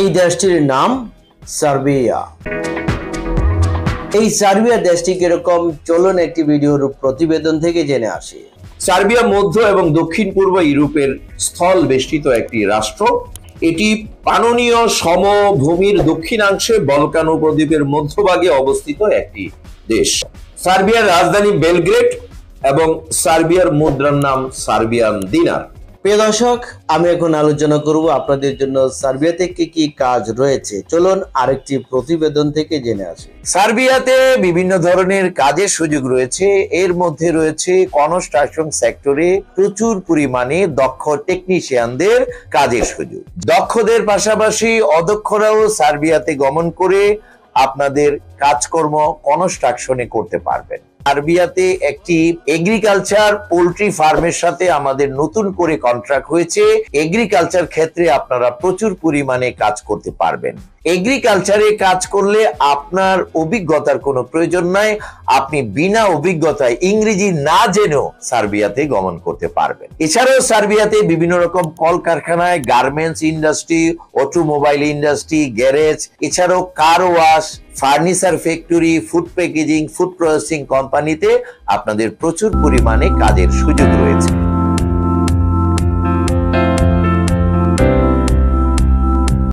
এই দেশটির নাম সার্বিয়া। এই সার্বিয়া দেশটি কিরকম, চলুন একটি ভিডিওর প্রতিবেদন থেকে জেনে আসি। সার্বিয়া মধ্য এবং দক্ষিণ পূর্ব ইউরোপের স্থল বেষ্টিত একটি রাষ্ট্র। এটি পাননীয় সমভূমির দক্ষিণাংশে বলকান উপদ্বীপের মধ্যভাগে অবস্থিত একটি দেশ। সার্বিয়ার রাজধানী বেলগ্রেড এবং সার্বিয়ার মুদ্রার নাম সার্বিয়ান দিনার। প্রিয় দর্শক, আমি এখন আলোচনা করব আপনাদের জন্য সার্বিয়াতে কি কি কাজ রয়েছে। চলুন আরেকটি প্রতিবেদন থেকে জেনে আসি। সার্বিয়াতে বিভিন্ন ধরনের কাজের সুযোগ রয়েছে। এর মধ্যে রয়েছে কনস্ট্রাকশন সেক্টরে প্রচুর পরিমাণে দক্ষ টেকনিশিয়ানদের কাজের সুযোগ। দক্ষদের পাশাপাশি অদক্ষরাও সার্বিয়াতে গমন করে আপনাদের কাজকর্ম কনস্ট্রাকশনে করতে পারবেন। সার্বিয়াতে একটি এগ্রিকালচার পোল্ট্রি ফার্মের সাথে আমাদের নতুন করে কন্ট্রাক্ট হয়েছে। এগ্রিকালচার ক্ষেত্রে আপনারা প্রচুর পরিমাণে কাজ করতে পারবেন। এগ্রিকালচারে কাজ করলে আপনার অভিজ্ঞতার কোনো প্রয়োজন নাই। আপনি বিনা অভিজ্ঞতায় ইংরেজি না জেনেও সার্বিয়াতে গমন করতে পারবেন। এছাড়াও সার্বিয়াতে বিভিন্ন রকম কলকারখানায়, garments industry, automobile industry, garage, এছাড়াও car wash, furniture factory, food packaging, food processing কোম্পানিতে আপনাদের প্রচুর পরিমাণে কাজের সুযোগ রয়েছে।